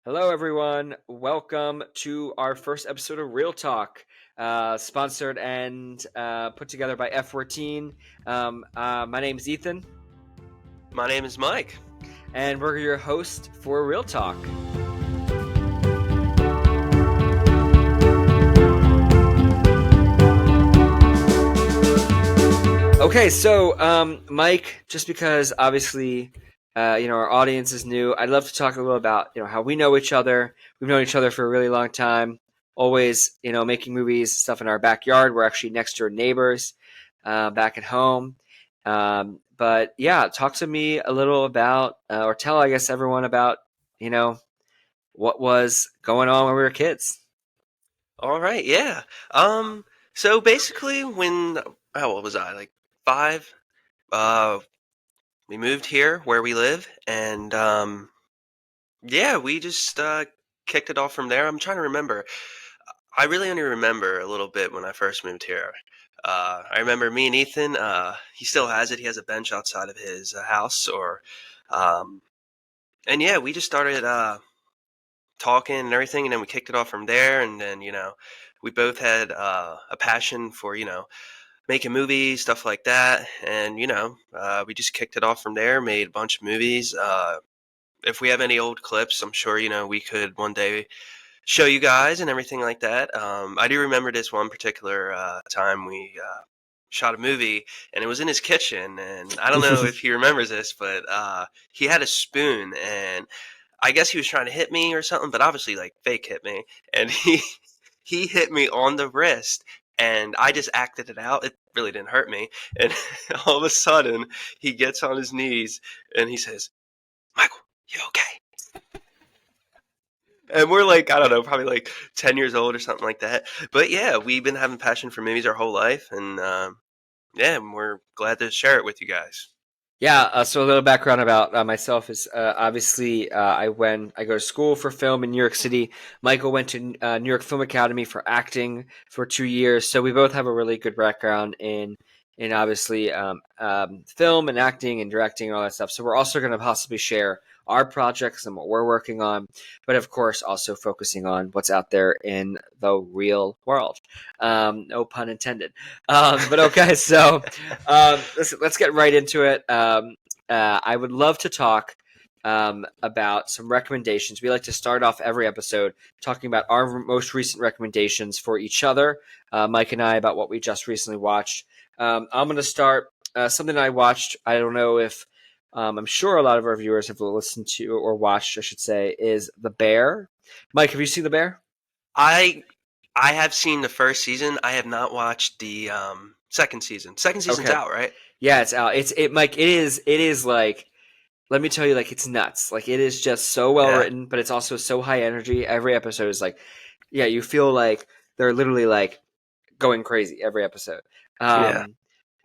Hello, everyone. Welcome to our first episode of Real Talk, sponsored and put together by F14. My name is Ethan, My name is Mike. and we're your host for Real Talk. Okay, so Mike, just because obviously, our audience is new, I'd love to talk a little about how we know each other. We've known each other for a really long time. Always, making movies, stuff in our backyard. We're actually next door neighbors, back at home. But yeah, talk to me a little about, or tell, I guess, everyone about, what was going on when we were kids. All right, yeah. So basically, how old was I? Like 5. Uh, we moved here where we live, and yeah, we just kicked it off from there. I'm trying to remember. I really only remember a little bit when I first moved here. I remember me and Ethan. He still has it. He has a bench outside of his house, um, and yeah, we just started talking and everything, and then we kicked it off from there. And then we both had a passion for making movies, stuff like that. And we just kicked it off from there, made a bunch of movies. If we have any old clips, I'm sure we could one day show you guys and everything like that. I do remember this one particular time we shot a movie, and it was in his kitchen. And I don't know if he remembers this, but he had a spoon, and I guess he was trying to hit me or something, but obviously like fake hit me, and he hit me on the wrist, and I just acted it out. It really didn't hurt me, and all of a sudden he gets on his knees and he says, "Michael, you okay?" And we're like, I don't know, probably like 10 years old or something like that. But yeah, we've been having passion for movies our whole life, and yeah, we're glad to share it with you guys. Yeah, so a little background about myself is obviously I go to school for film in New York City. Michael went to New York Film Academy for acting for 2 years, so we both have a really good background in obviously film and acting and directing and all that stuff. So we're also going to possibly share our projects and what we're working on, but of course also focusing on what's out there in the real world. No pun intended. But okay, so let's get right into it. I would love to talk about some recommendations. We like to start off every episode talking about our most recent recommendations for each other, Mike and I, about what we just recently watched. I'm going to start something I watched. I don't know if I'm sure a lot of our viewers have listened to or watched, I should say, is The Bear. Mike, have you seen The Bear? I I have seen the first season. I have not watched the second season. Second season's Okay. out, right? Yeah, it's out. Mike, it is like, let me tell you, like, it's nuts. Like, it is just so well Yeah. written, but it's also so high energy. Every episode is like, yeah, you feel like they're literally like going crazy every episode. Yeah.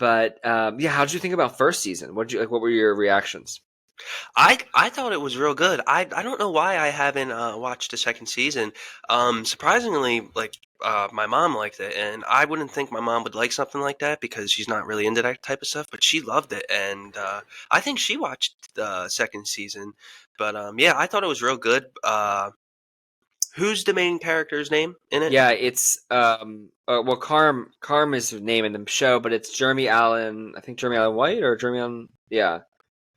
Yeah, how did you think about first season? What did you like? What were your reactions? I thought it was real good. I don't know why I haven't watched the second season. Surprisingly, like my mom liked it, and I wouldn't think my mom would like something like that because she's not really into that type of stuff. But she loved it, and I think she watched the second season. But yeah, I thought it was real good. Who's the main character's name in it? Yeah, it's well, Carm is the name in the show, but it's Jeremy Allen. I think Jeremy Allen White or Jeremy Allen. Yeah,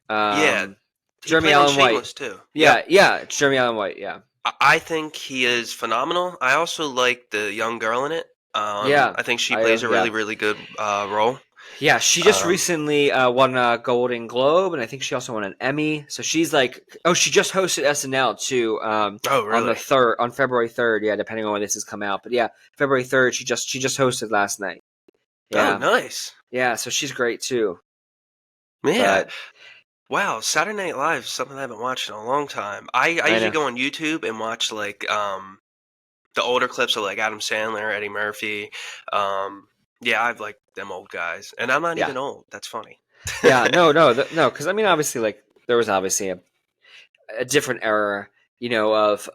Yeah, um, he Jeremy played on Allen White. Shameless too. Yeah, Yep. yeah, it's Jeremy Allen White. Yeah, I think he is phenomenal. I also like the young girl in it. yeah. I think she I plays a yeah. really, really good role. Yeah, she just Um, recently won a Golden Globe, and I think she also won an Emmy. So she's like, oh, she just hosted SNL too, oh, on really? on February 3rd. Yeah, depending on when this has come out, but yeah, February 3rd. She just hosted last night. Oh, Yeah, nice. yeah. So she's great too. Yeah. But Wow, Saturday Night Live is something I haven't watched in a long time. I I usually know. go on YouTube and watch like the older clips of like Adam Sandler, Eddie Murphy. Um, yeah, I've like them old guys, and I'm not Yeah, even old. That's funny. yeah. No, no, no. Because I mean, obviously, like there was obviously a different era, of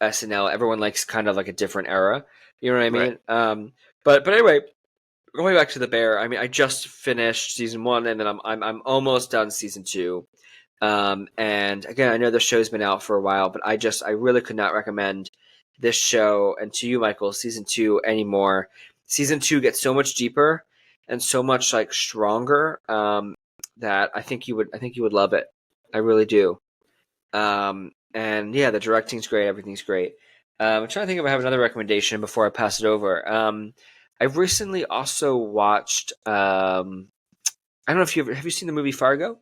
SNL. Everyone likes kind of like a different era. You know what I Right. mean? But anyway, going back to the Bear, I mean, I just finished season one, and then I'm almost done season two. And again, I know the show's been out for a while, but I really could not recommend this show, and to you, Michael, season two anymore. Season two gets so much deeper and so much like stronger, that I think you would love it. I really do. And yeah, the directing's great. Everything's great. I'm trying to think if I have another recommendation before I pass it over. I've recently also watched. I don't know if have you seen the movie Fargo?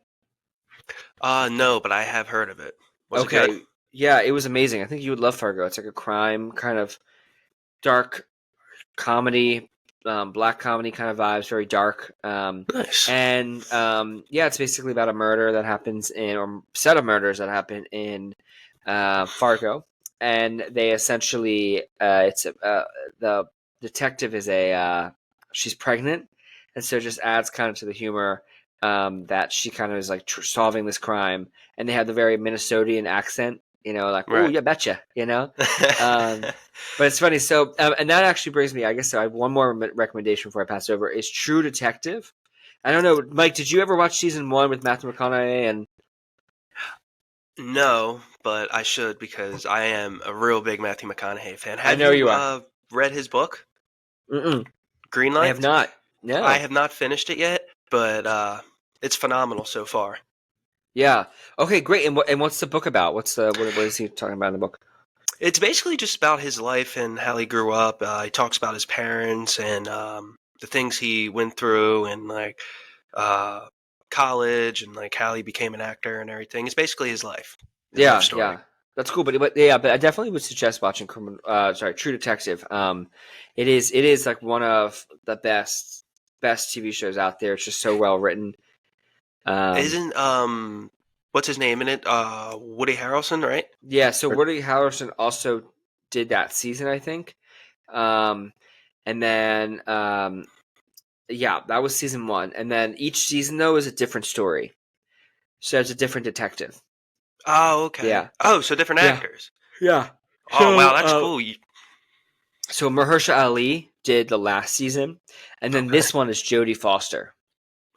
No, but I have heard of it. Was it good? Okay, yeah, it was amazing. I think you would love Fargo. It's like a crime kind of dark comedy, black comedy kind of vibes, very dark. Nice. And yeah, it's basically about a murder that happens in, or set of murders that happen in Fargo, and they essentially, the detective is she's pregnant, and so it just adds kind of to the humor. That she kind of is like solving this crime, and they have the very Minnesotan accent, like, oh, Right. yeah, betcha, um, but it's funny. So, and that actually brings me, I guess, so I have one more recommendation before I pass it over. Is True Detective. I don't know, Mike. Did you ever watch season one with Matthew McConaughey? And No, but I should because I am a real big Matthew McConaughey fan. I Have know you you are. read his book, Mm-mm, I have Greenlight? not. I No. have not finished it yet, but it's phenomenal so far. Yeah. Okay. Great. And what's the book about? What is he talking about in the book? It's basically just about his life and how he grew up. He talks about his parents and the things he went through and like uh, college and like how he became an actor and everything. It's basically his life Yeah. story. Yeah. That's cool. But yeah. But I definitely would suggest watching True Detective. It is like one of the best TV shows out there. It's just so well written. Um, Isn't what's his name in it? Woody Harrelson, right? yeah. So Or, Woody Harrelson also did that season, I think. Um, and then yeah, that was season one. And then each season though is a different story. So it's a different detective. oh, okay. Yeah. Oh, so different Yeah. actors. Yeah. Oh, So wow, that's cool. Mahershala Ali did the last season, and then Okay. this one is Jodie Foster.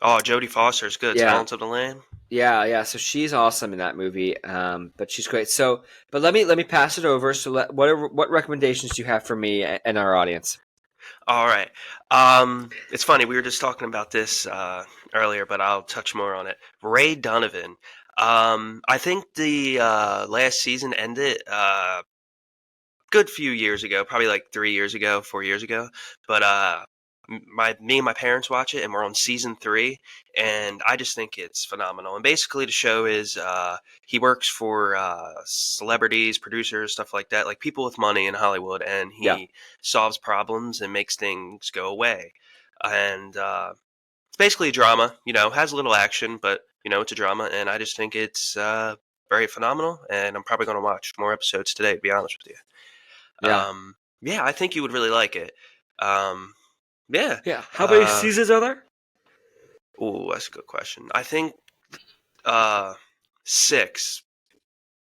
Oh, Jodie Foster's good. Yeah. Silence of the Lamb. Yeah. So she's awesome in that movie. But she's great. So, but let me pass it over. So, what recommendations do you have for me and our audience? All right. It's funny. We were just talking about this earlier, but I'll touch more on it. Ray Donovan. I think the last season ended good few years ago, probably like 3 years ago, 4 years ago. But me and my parents watch it, and we're on season three, and I just think it's phenomenal. And basically, the show is he works for celebrities, producers, stuff like that, like people with money in Hollywood, and Yeah. he solves problems and makes things go away. And it's basically a drama, has a little action, but it's a drama, and I just think it's very phenomenal. And I'm probably going to watch more episodes today, to be honest with you. Yeah. Yeah, I think you would really like it. Um, yeah. Yeah. How many Uh, seasons are there? oh, that's a good question. I think uh, six,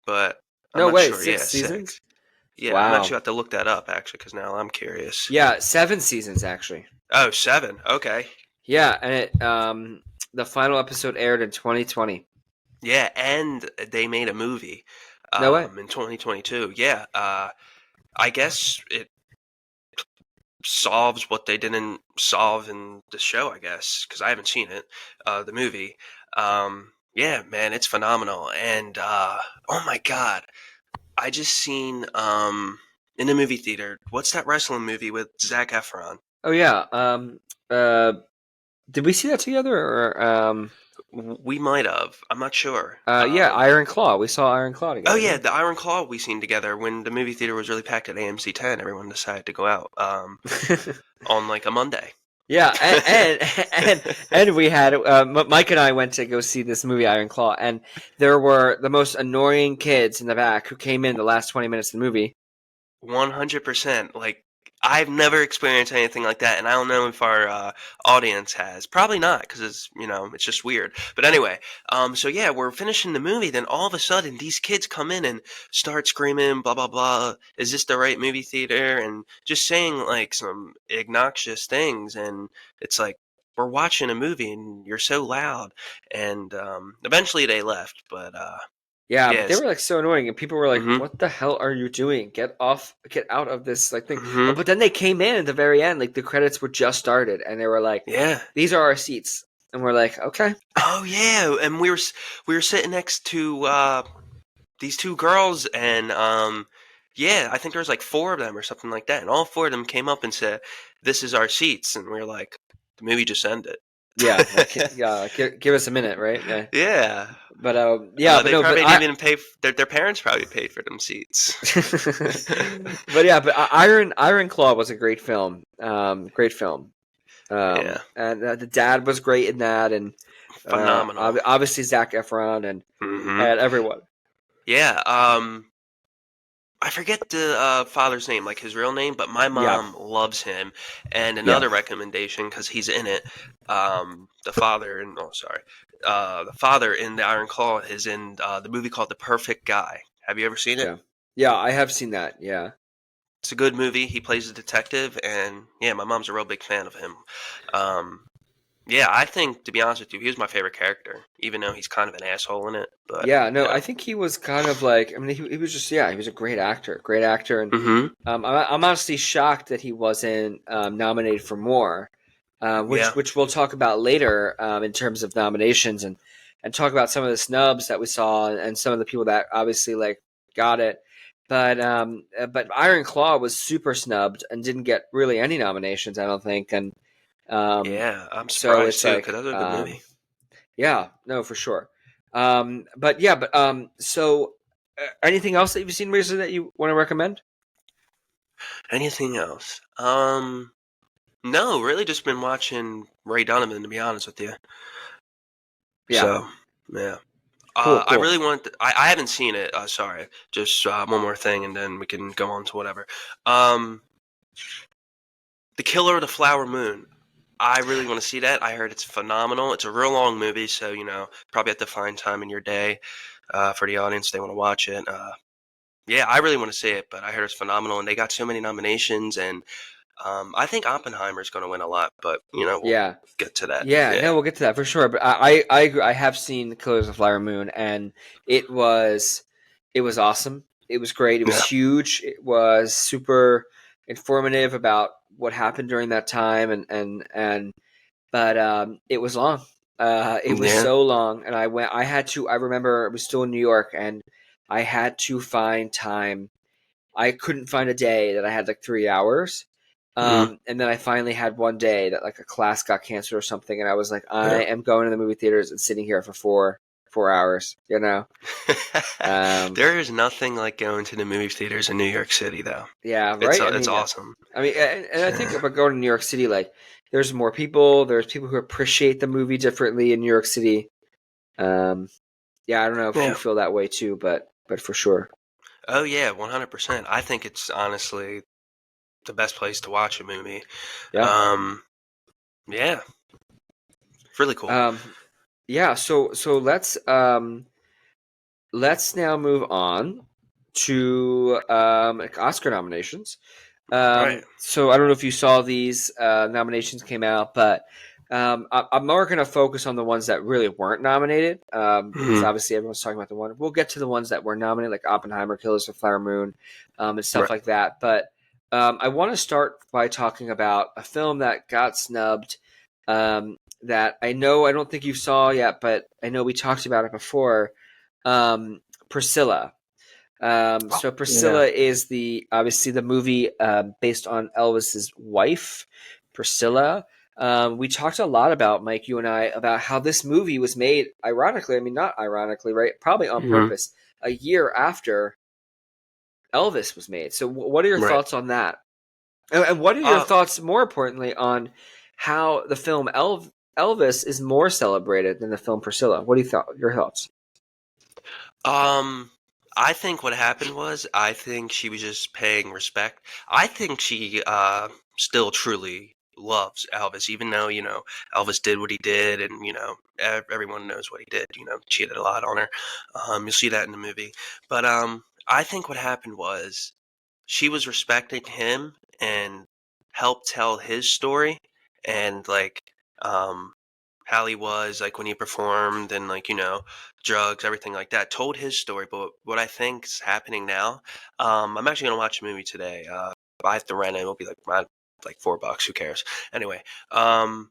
but I'm No not way. sure. Six Yeah, seasons. six. Yeah, I'm actually Wow. have to look that up actually because now I'm curious. Yeah, 7 seasons actually. Oh, seven. Okay. Yeah, and the final episode aired in 2020. Yeah, and they made a movie No way. in 2022. Yeah. I guess it solves what they didn't solve in the show, I guess, because I haven't seen it, the movie. Yeah, man, it's phenomenal. And oh my god, I just seen in the movie theater. What's that wrestling movie with Zac Efron? Oh yeah. Uh, did we see that together or We might have. I'm not sure. yeah, Iron Claw. We saw Iron Claw Oh together, yeah, didn't the Iron Claw we seen together when the movie theater was really packed at AMC 10. Everyone decided to go out we? on like a Monday. Yeah, and we had Mike and I went to go see this movie Iron Claw, and there were the most annoying kids in the back who came in the last 20 minutes of the movie. 100%. Like, I've never experienced anything like that, and I don't know if our audience has. Probably not, because it's just weird. But anyway, so yeah, we're finishing the movie. Then all of a sudden, these kids come in and start screaming, blah blah blah. Is this the right movie theater? And just saying like some obnoxious things, and it's like, we're watching a movie and you're so loud. And eventually they left, but Yeah, but they yes. were like so annoying, and people were like, Mm-hmm. "What the hell are you doing? Get off! Get out of this like thing!" Oh, Mm-hmm. but then they came in at the very end, like the credits were just started, and they were like, Yeah. "These are our seats," and we're like, "Okay." Oh yeah, and we were sitting next to these two girls, and yeah, I think there was like four of them or something like that, and all four of them came up and said, "This is our seats," and we were like, "The movie just ended." Yeah, like yeah, like, give us a minute, right? Yeah, Yeah, but yeah, but they no, but probably didn't even pay. Their parents probably paid for them seats. but yeah, but Iron Claw was a great film. Great film. Yeah, And the dad was great in that, and phenomenal. obviously Zac Efron Hmm. and everyone. Yeah, I forget the father's name, like his real name, but my Yeah, mom loves him. And yeah, another recommendation, because he's in it, the father, and oh, sorry, the father in the Iron Claw is in the movie called The Perfect Guy. Have you ever seen it? yeah, yeah. I have seen that. Yeah, It's a good movie. He plays a detective, and yeah, my mom's a real big fan of him. Um, yeah, I think, to be honest with you, he was my favorite character, even though he's kind of an asshole in it. But yeah. you No, I know, think he was kind of like. I mean, he was just he was a great actor, and hmm, I'm honestly shocked that he wasn't nominated for more. yeah, Which we'll talk about later in terms of nominations and talk about some of the snubs that we saw and some of the people that obviously like got it. But Iron Claw was super snubbed and didn't get really any nominations, I don't think. And um, yeah. I'm so surprised it's too, because like that's a good movie. yeah, no, for sure. But yeah, but so anything else that you've seen recently that you want to recommend? Anything else? No, really just been watching Ray Donovan, to be honest with you. Yeah, So, yeah. cool, I cool. really want. I haven't seen it. Sorry. Just one more thing, and then we can go on to whatever. Um, The Killer of the Flower Moon. I really want to see that. I heard it's phenomenal. It's a real long movie, so probably have to find time in your day for the audience. They want to watch it. Yeah, I really want to see it, but I heard it's phenomenal, and they got so many nominations, and I think Oppenheimer's going to win a lot, but we'll Yeah. get to that. Yeah, Yeah. no, we'll get to that for sure. But I agree. I have seen Killers of the Flower Moon, and it was it was awesome. It was great. It was Yeah. huge. It was super informative about what happened during that time, and but it was long. It was Yeah. so long, and I went. I had to. I remember it was still in New York, and I had to find time. I couldn't find a day that I had like 3 hours. Mm, And then I finally had one day that like a class got canceled or something, and I was like, I yeah. am going to the movie theaters and sitting here for 4 hours. You know? Um, There is nothing like going to the movie theaters in New York City, though. yeah, It's right. it's awesome. And I think about going to New York City, like there's more people. There's people who appreciate the movie differently in New York City. Um, yeah, I don't know if you Yeah. feel that way too, but for sure. Oh yeah, 100%. I think it's honestly the best place to watch a movie. Yeah. Um, yeah, really cool. Um, yeah. So let's now move on to like Oscar nominations. Right. So I don't know if you saw these nominations came out, but I'm more going to focus on the ones that really weren't nominated because Mhm. obviously everyone's talking about the one. We'll get to the ones that were nominated, like Oppenheimer, Killers of the Flower Moon, and stuff Right. like that. But I want to start by talking about a film that got snubbed. That I know I don't think you saw yet, but I know we talked about it before. Priscilla. Oh, So yeah. Priscilla is the obviously the movie based on Elvis's wife, Priscilla. We talked a lot about Mike, you and I, about how this movie was made. Ironically, I mean not ironically, right? Probably on Hmm. purpose. A year after Elvis was made. So, what are your Right. thoughts on that? And what are your Uh, thoughts, more importantly, on how the film Elvis is more celebrated than the film Priscilla? What do you thought? Your thoughts? um, I think what happened was I think she was just paying respect. I think she still truly loves Elvis, even though Elvis did what he did, and everyone knows what he did. Cheated a lot on her. You'll see that in the movie. But I think what happened was she was respecting him and helped tell his story, and like um, how he was like when he performed and like drugs, everything like that. Told his story, but what I think is happening now, I'm actually gonna watch a movie today. I have to rent it. It'll be like $4. Who cares? Anyway, um,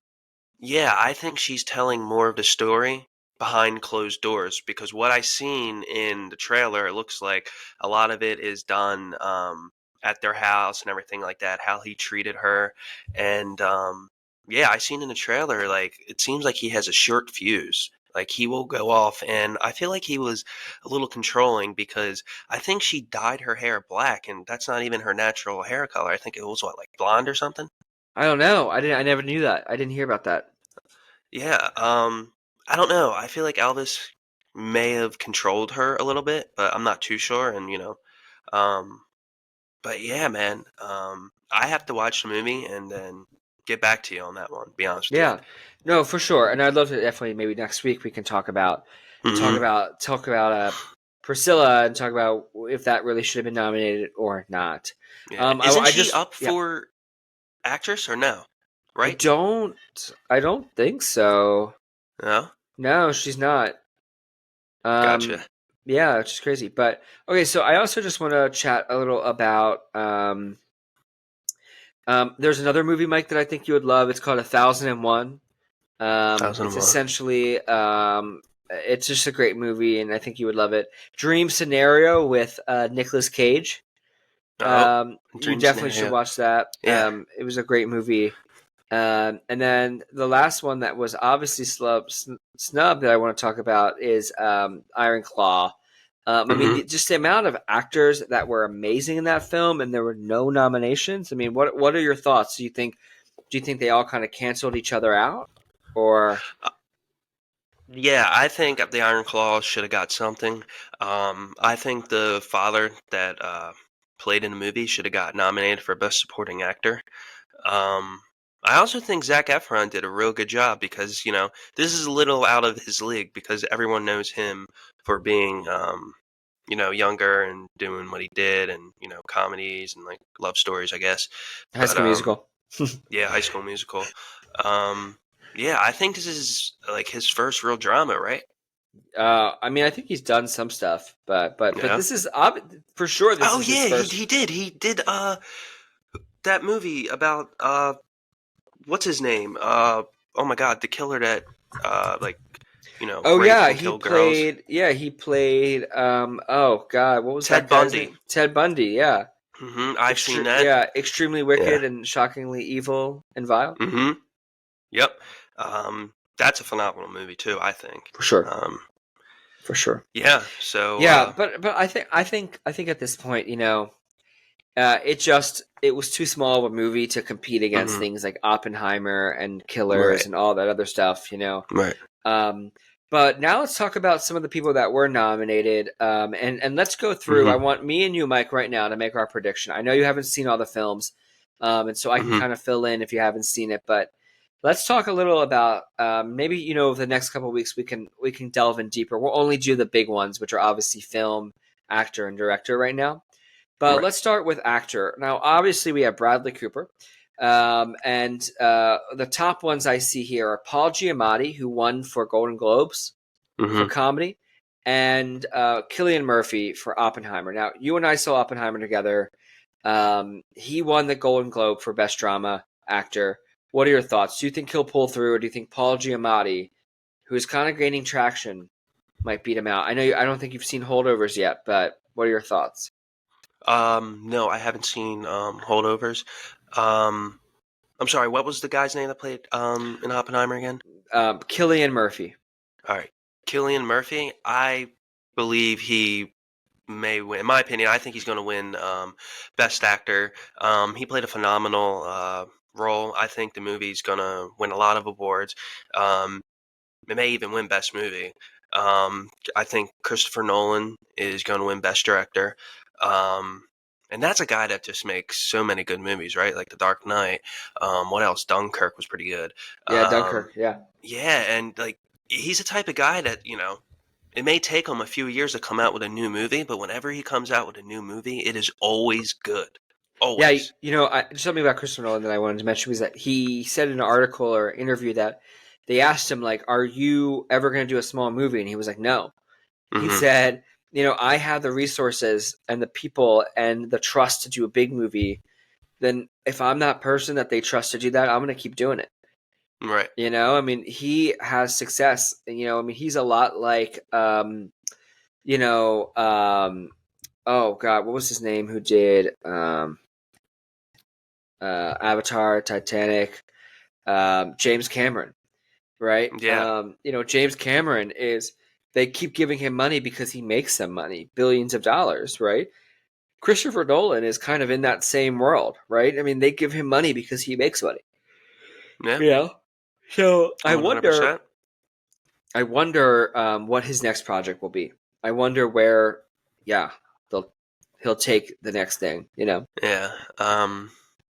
yeah, I think she's telling more of the story behind closed doors because what I seen in the trailer, it looks like a lot of it is done at their house and everything like that, how he treated her. And yeah, I seen in the trailer, like, it seems like he has a short fuse. Like, he will go off, and I feel like he was a little controlling because I think she dyed her hair black, and that's not even her natural hair color. I think it was, what, like blonde or something? I don't know. I never knew that. I didn't hear about that. Yeah, I don't know. I feel like Elvis may have controlled her a little bit, but I'm not too sure. And um, but yeah, man, I have to watch the movie and then get back to you on that one. Be honest with Yeah, no, for sure. And I'd love to definitely maybe next week we can you. talk about Priscilla and talk about if that really should have been nominated or not. Yeah, isn't I she just up yeah, for actress or no? I Right? don't I don't think so. No, No, she's not. gotcha. Yeah, it's just crazy. But okay, so I also just want to chat a little about there's another movie, Mike, that I think you would love. It's called 1001. Thousand It's and one. essentially it's just a great movie, and I think you would love it. Dream Scenario with Nicolas Cage. Oh, You dream definitely should scenario. watch that. Yeah. It was a great movie. And then the last one that was obviously snubbed that I want to talk about is Iron Claw. I mean, Hmm. just the amount of actors that were amazing in that film, and there were no nominations. I mean, what are your thoughts? Do you think they all kind of canceled each other out, or Yeah, I think the Iron Claw should have got something. I think the father that played in the movie should have got nominated for Best Supporting Actor. Um, I also think Zac Efron did a real good job because this is a little out of his league because everyone knows him for being younger and doing what he did and comedies and like love stories, I guess. High But School Musical? yeah, High School Musical. Um, yeah, I think this is like his first real drama, right? I mean, I think he's done some stuff, but Yeah. this is for sure. This Oh is his yeah, he first. he did. He did that movie about what's his name? Oh my god, the killer that like Oh raped yeah, and killed girls. He played. Oh God, what was that Ted guy's Bundy. name? Ted Bundy. Yeah, I've seen that. Extremely Yeah. wicked and shockingly evil and vile. Mm-hmm. Yep. That's a phenomenal movie too, I think. For sure, Um, for sure. yeah, so Yeah, but I think at this point, it was too small of a movie to compete against mhm, things like Oppenheimer and Killers right. and all that other stuff. Right. Um, but now let's talk about some of the people that were nominated. And let's go through. I Mhm. want me and you, Mike, right now to make our prediction. I know you haven't seen all the films, and so I can Mhm. kind of fill in if you haven't seen it. But let's talk a little about maybe the next couple of weeks we can delve in deeper. We'll only do the big ones, which are obviously film, actor, and director right now. But Right. let's start with actor. Now, obviously, we have Bradley Cooper. And the top ones I see here are Paul Giamatti, who won for Golden Globes for Mhm. comedy, and Cillian Murphy for Oppenheimer. Now, you and I saw Oppenheimer together. He won the Golden Globe for Best Drama Actor. What are your thoughts? Do you think he'll pull through, or do you think Paul Giamatti, who is kind of gaining traction, might beat him out? I don't think you've seen Holdovers yet, but what are your thoughts? No, I haven't seen Holdovers. Um, I'm sorry. What was the guy's name that played in Oppenheimer again? Cillian Murphy. All right, Killian Murphy. I believe he may win. In my opinion, I think he's going to win Best Actor. He played a phenomenal role. I think the movie's going to win a lot of awards. Um, it may even win Best Movie. I think Christopher Nolan is going to win Best Director. Um, and that's a guy that just makes so many good movies, right? Like The Dark Knight. What else? Dunkirk was pretty good. Yeah, Um, Dunkirk. Yeah. yeah, and like he's the type of guy that it may take him a few years to come out with a new movie, but whenever he comes out with a new movie, it is always good. Yeah, always. something about Christopher Nolan that I wanted to mention was that he said in an article or interview that they asked him like, "Are you ever going to do a small movie?" And he was like, "No." He Hmm. said, "I have the resources and the people and the trust to do a big movie. Then if I'm that person that they trust to do that, I'm going to keep doing it." Right. I mean, he has success. I mean, he's a lot like, you know, oh God, what was his name? Who did Avatar, Titanic? James Cameron, right? Yeah. James Cameron is. They keep giving him money because he makes them money, billions of dollars, right? Christopher Nolan is kind of in that same world, right? I mean, they give him money because he makes money. Yeah. You know? So I 100%. wonder, what his next project will be. I wonder where, yeah, they'll he'll take the next thing. Yeah.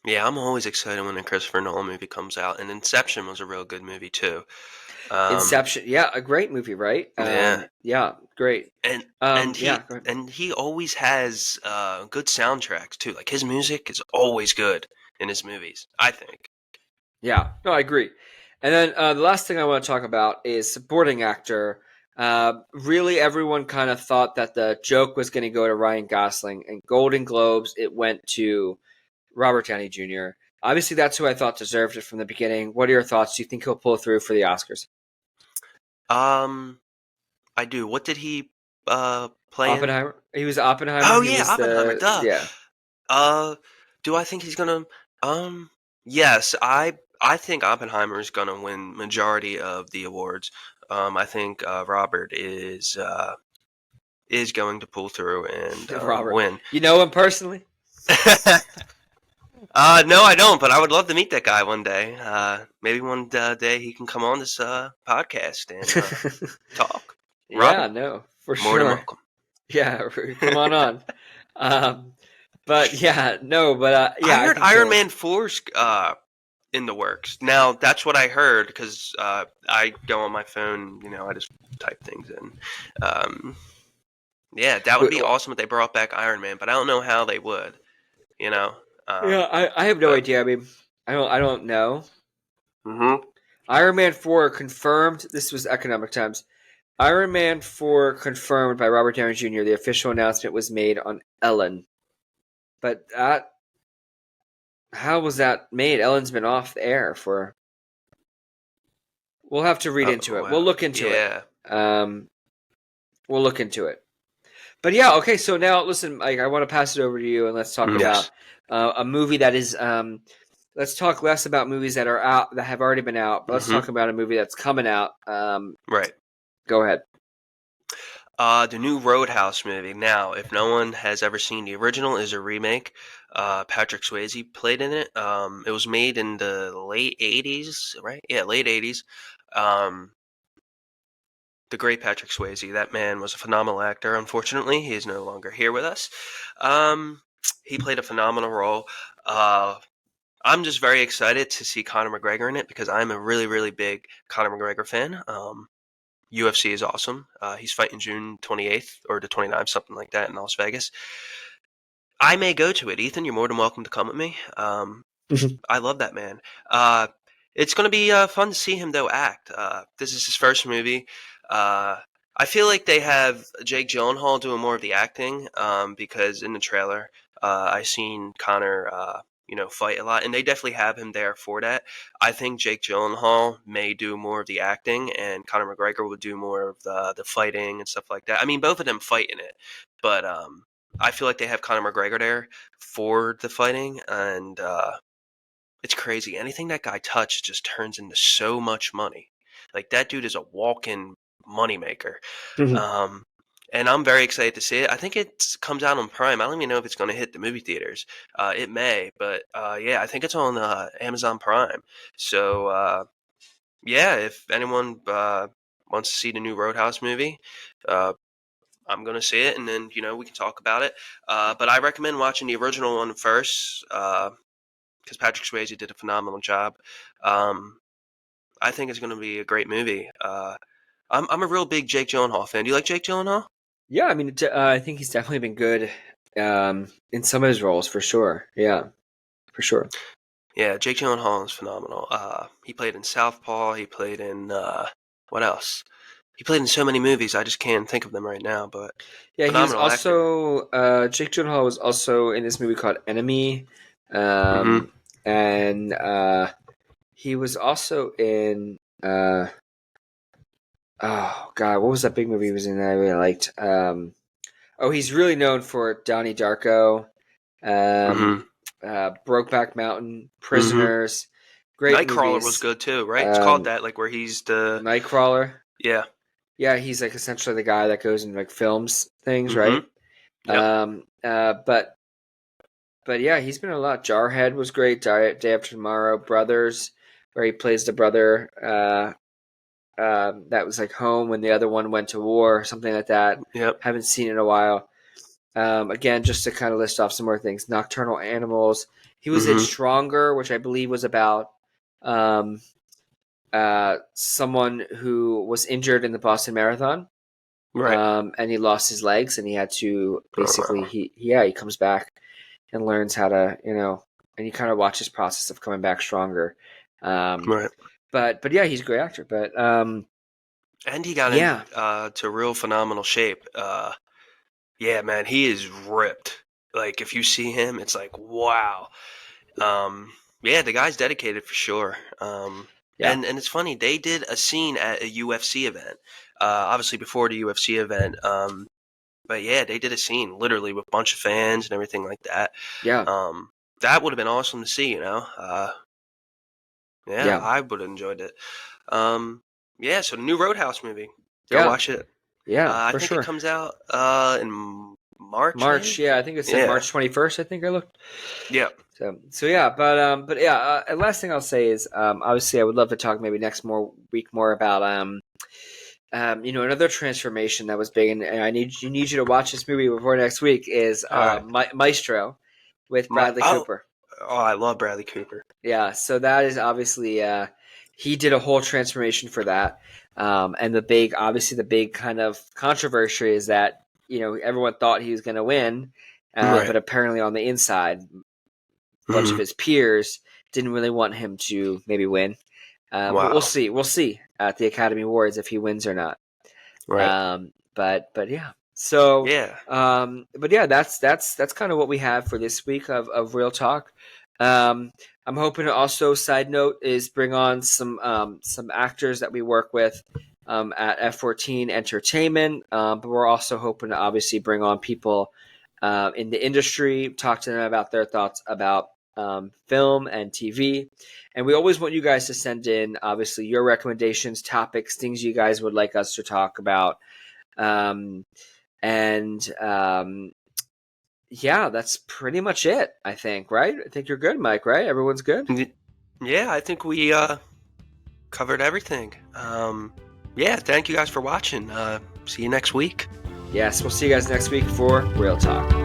Yeah, I'm always excited when a Christopher Nolan movie comes out, and Inception was a real good movie too. Um, Inception, yeah, a great movie, right? yeah, Yeah, great. and Yeah, go ahead. he always has good soundtracks too. Like his music is always good in his movies, I think. Yeah, no, I agree. And then the last thing I want to talk about is supporting actor. Really, everyone kind of thought that the joke was going to go to Ryan Gosling, and Golden Globes it went to Robert Downey Jr. Obviously, that's who I thought deserved it from the beginning. What are your thoughts? Do you think he'll pull through for the Oscars? Um, I do. What did he play in? Oppenheimer. He was Oppenheimer. Oh He yeah, was Oppenheimer. the Duh. yeah. Uh, do I think he's gonna? Um, yes, I think Oppenheimer is gonna win majority of the awards. I think Robert is going to pull through and Robert. win. You know him personally? No, I don't, but I would love to meet that guy one day. Maybe one day he can come on this podcast and talk. Yeah, Robert, no, for more than sure. welcome. Yeah, come on on. Um, but yeah, no, but I yeah, I heard think Iron he'll. Man 4's in the works. Now, that's what I heard because I go on my phone, I just type things in. Um, yeah, that would Wait, be awesome if they brought back Iron Man, but I don't know how they would, you know. yeah, Um, I have no but idea. I mean, I don't know. hmm Iron Man 4 confirmed. This was Economic Times. Iron Man 4 confirmed by Robert Downey Jr. The official announcement was made on Ellen. But how was that made? Ellen's been off the air for. We'll have to read oh into it. We'll wow, look into it. yeah, Um, we'll look into it. But yeah, okay. So now, listen, Mike, I want to pass it over to you, and let's talk about yes, a movie that is. Let's talk less about movies that are out that have already been out, but let's hmm talk about a movie that's coming out. right. Go ahead. The new Roadhouse movie. Now, if no one has ever seen the original, is a remake. Patrick Swayze played in it. It was made in the late '80s, right? Yeah, late '80s. Um, the great Patrick Swayze. That man was a phenomenal actor. Unfortunately, he is no longer here with us. Um, he played a phenomenal role. Uh, I'm just very excited to see Conor McGregor in it because I'm a really, really big Conor McGregor fan. UFC is awesome. He's fighting June 28th or the 29th, something like that, in Las Vegas. I may go to it. Ethan, you're more than welcome to come with me. I love that man. Uh, it's going to be fun to see him, though, act. This is his first movie. Uh, I feel like they have Jake Gyllenhaal doing more of the acting because in the trailer, I seen Connor, fight a lot, and they definitely have him there for that. I think Jake Gyllenhaal may do more of the acting, and Conor McGregor will do more of the fighting and stuff like that. I mean, both of them fight in it, but I feel like they have Conor McGregor there for the fighting, and it's crazy. Anything that guy touches just turns into so much money. Like that dude is a walk-in moneymaker. Um, and I'm very excited to see it. I think it comes out on Prime. I don't even know if it's going to hit the movie theaters. It may, but yeah, I think it's on Amazon Prime. So yeah, if anyone wants to see the new Roadhouse movie, uh, I'm going to see it, and then we can talk about it. But I recommend watching the original one first. Because Patrick Swayze did a phenomenal job. Um, I think it's going to be a great movie. I'm a real big Jake Gyllenhaal fan. Do you like Jake Gyllenhaal? Yeah, I mean, I think he's definitely been good. in some of his roles for sure. Yeah, for sure. Yeah, Jake Gyllenhaal is phenomenal. He played in Southpaw. He played in what else? He played in so many movies. I just can't think of them right now. But Yeah, he was phenomenal actor. also Jake Gyllenhaal was also in this movie called Enemy, Hmm. um, and he was also in oh god, what was that big movie he was in that I really liked? Oh, he's really known for Donnie Darko, um, Hmm. Brokeback Mountain, Hmm. Prisoners, great Nightcrawler was movies. good too, right? It's called Um, that, like where he's the Nightcrawler. yeah. Yeah, he's like essentially the guy that goes and like films things, Hmm. right? Yep. But yeah, he's been in a lot. Jarhead was great. Day After Tomorrow, Brothers, where he plays the brother that was like home when the other one went to war, something like that. Yep. Haven't seen it in a while. Again, just to kind of list off some more things. Nocturnal Animals. He was in Hmm. Stronger, which I believe was about um, someone who was injured in the Boston Marathon, Right. and he lost his legs, and he had to Oh basically wow. he comes back and learns how to and you kind of watch his process of coming back stronger. Um, Right. but yeah, he's a great actor. But And he got in yeah, to real phenomenal shape. Yeah, man, he is ripped. Like if you see him, it's like wow. Um, yeah, the guy's dedicated for sure. yeah, And it's funny they did a scene at a UFC event. Obviously before the UFC event. But yeah, they did a scene literally with a bunch of fans and everything like that. yeah, Um, that would have been awesome to see. Yeah, yeah, I would have enjoyed it. Um, yeah, so the new Roadhouse movie, go yeah, watch it. yeah, I for think it sure. comes out in March, March, maybe. yeah, I think it said Yeah, March 21st. I think I looked. yeah. So yeah, but yeah. And last thing I'll say is, obviously, I would love to talk maybe next more week more about another transformation that was big, and I need you to watch this movie before next week is All right. Maestro with My Bradley Cooper. I love Bradley Cooper. Yeah, so that is obviously he did a whole transformation for that, and the big kind of controversy is that everyone thought he was going to win, Right. but apparently on the inside, a bunch of Hmm. his peers didn't really want him to maybe win. But we'll Wow. see. We'll see at the Academy Awards if he wins or not. Right. But yeah. So Yeah. but yeah, that's kind of what we have for this week of Real Talk. Um, I'm hoping to also side note is bring on some actors that we work with at F14 Entertainment. But we're also hoping to obviously bring on people in the industry, talk to them about their thoughts about film and TV. And we always want you guys to send in, obviously, your recommendations, topics, things you guys would like us to talk about. Um, and yeah, that's pretty much it, I think, right? I think you're good, Mike, right? Everyone's good? Yeah, I think we covered everything. Yeah, thank you guys for watching. See you next week. Yes, we'll see you guys next week for Real Talk.